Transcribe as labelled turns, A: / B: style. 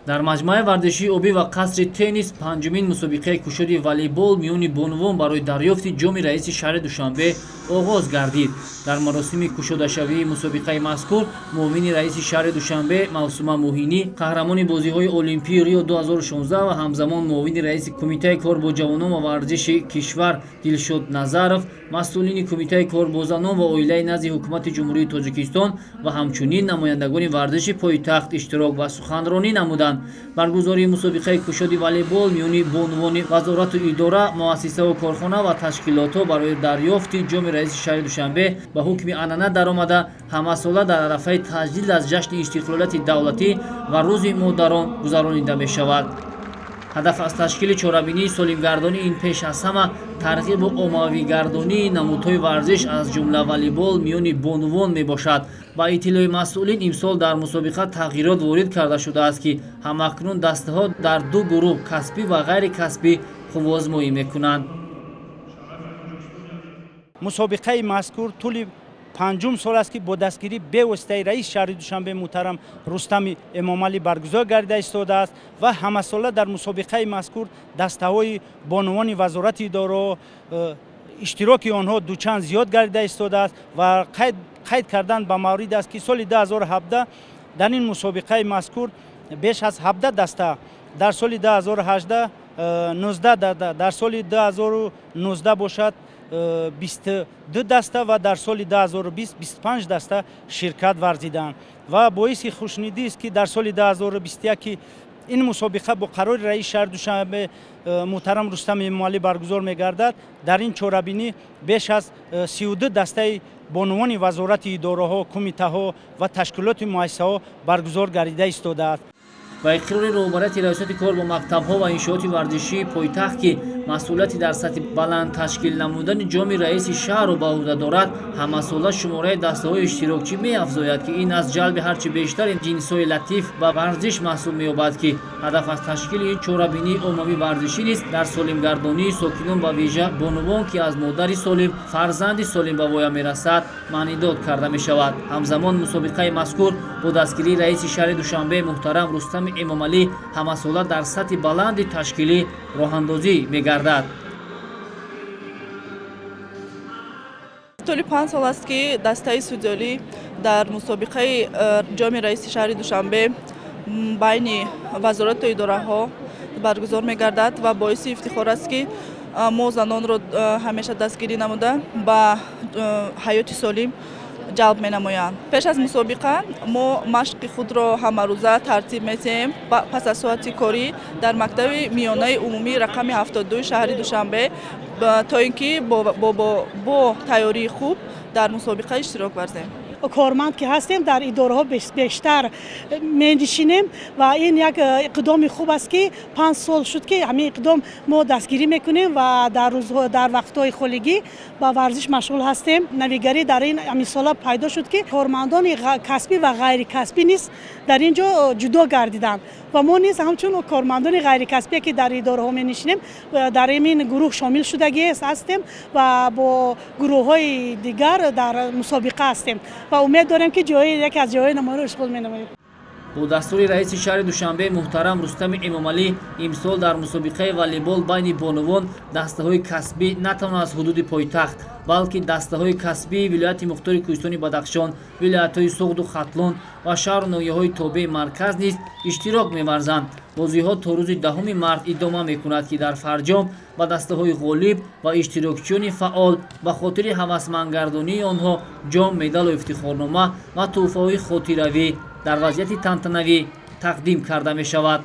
A: дар маҷмӯаи варзишии обӣ ва қасри теннис панҷумин мусобиқаи кушоди волейбол миёни бонувон барои дарёфти ҷоми раиси шаҳри Душанбе оғоз гардид. Дар маросими кушодашавии мусобиқаи мазкур муовини раиси шаҳри Душанбе Мавсума Муҳинӣ, қаҳрамони бозиҳои олимпии Рио 2016 ва ҳамзамон муовини раиси кумитаи кор бо ҷавонон ва варзиши кишвар Дилшод Назаров, масъулини кумитаи кор бо занон ва оилаи назди ҳукумати ҷумҳурии Тоҷикистон ва ҳамчунин намояндагони варзиши пойтахт иштирок ва суханронӣ намуданд. баргузории мусобиқаи кушоди волейбол миёни бонувони вазорату идора, муассисаву корхона ва ташкилотҳо барои дарёфти ҷоми раиси шаҳри Душанбе ба ҳукми анъана даромада ҳамасола дар арафаи таҷдид аз ҷашни истиқлолияти давлатӣ ва рӯзи модарон гузаронида мешавад. ҳадаф аз ташкили чорабинии солимгардонӣ ин пеш аз ҳама тарғибу оммавигардонии намудҳои варзиш аз ҷумла волейбол миёни бонувон мебошад. ба иттилои масъулин имсол дар мусобиқа тағйирот ворид карда шудааст, ки ҳамакнун дастаҳо дар ду гурӯҳ касбӣ ва ғайрикасбӣ қуввозмоӣ мекунанд.
B: мусобиқаи мазкур тӯли 5 сол аст ки бо дастгирӣ бевоситаи раиси шаҳри Душанбе муҳтарам Рустами Эмомалӣ баргузор гардида истодааст ва ҳамасола дар мусобиқаи мазкур дастаҳои бонувони вазорати идораҳо иштироки онҳо дучанд зиёд гардида истодааст ва қайд кардан ба маврид аст ки соли 2017 дар ин мусобиқаи мазкур беш аз 17 даста, дар соли 2018 19, дар соли 2019 бошад 22 даста ва дар соли 2020 25 даста ширкат варзиданд ва боиси хушнудист ки дар соли 2021 ин мусобиқа бо қарори раиси шаҳри Душанбе муҳтарам Рустами Эмомалӣ баргузор мегардад. Дар ин чорабинӣ беш аз 32 дастаи бонувони вазорати идораҳо, кумитаҳо ва ташкилоти муассисаҳо баргузор гардида истодааст.
A: ва иқрори роҳбарияти раёсати кор бо мактабҳо ва иншооти варзишии пойтахт, ки масъулияти дар сатҳи баланд ташкил намудани ҷоми раиси шаҳрро ба ӯҳда дорад, ҳамасола шумораи дастаҳои иштирокчӣ меафзояд, ки ин аз ҷалби ҳарчи бештари ҷинсҳои латиф ба варзиш маҳсуб меёбад, ки ҳадаф аз ташкили ин чорабинии оммавии варзишӣ низ дар солимгардонии сокинон ба вижа бонувон, ки аз модари солим, фарзанди солим ба воя мерасад, маънидод карда мешавад. ҳамзамон мусобиқаи мазкур бо дастгирии раиси шаҳри Душанбе муҳтарам Рустами Эмомалӣ ҳамасола дар сатҳи баланди ташкилӣ роҳандозӣ мегардад.
C: толи 5 сол аст ки дастаи судёлӣ дар мусобиқаи ҷоми раиси шаҳри Душанбе байни вазорату идораҳо баргузор мегардад ва боиси ифтихор аст, ки мо занонро ҳамеша дастгирӣ намуда ба ҳаёти солим ҷалб менамоянд. пеш аз мусобиқа мо машқи худро ҳамарӯза тартиб метиҳем. пас аз соати корӣ дар мактаби миёнаи умумии рақами 72 шаҳри Душанбе, то ин ки бо тайёрии хуб дар мусобиқа иштирок варзем.
D: کارمند که هستیم در اداره ها بیشتر می‌نشینیم و این یک اقدام خوب است که 5 سال شد که همین اقدام ما دستگیری میکنیم و در وقت‌های خالگی با ورزش مشغول هستیم. نویگری در این همین سالا پیدا شد که کارمندان کسبی و غیر کسبی نیز در اینجا جدا گردیدند و ما نیز همچون کارمندان غیر کسبی که در اداره ها می‌نشینیم در این گروه شامل شدگی هستیم و با گروه‌های دیگر در مسابقه هستیم و امید داریم که یکی از جاهای ما رو اشغال می‌نماییم.
A: бо дастури раиси шаҳри Душанбе муҳтарам Рустами Эмомалӣ имсол дар мусобиқаи волейбол байни бонувон дастаҳои касбӣ на танҳо аз ҳудуди пойтахт, балки дастаҳои касбии вилояти Мухтори Кӯҳистони Бадахшон, вилоятҳои Суғду Хатлон ва шаҳру ноҳияҳои тобеи марказ низ иштирок меварзанд. бозиҳо то рӯзи 10 март идома мекунад, ки дар Фарҷом ба дастаҳои ғолиб ва иштирокчиёни фаъол ба хотири ҳавасмандгардонии онҳо ҷом, медалу ифтихорнома ва тӯҳфаҳои хотиравӣ дар вазъияти тантанавӣ тақдим карда мешавад.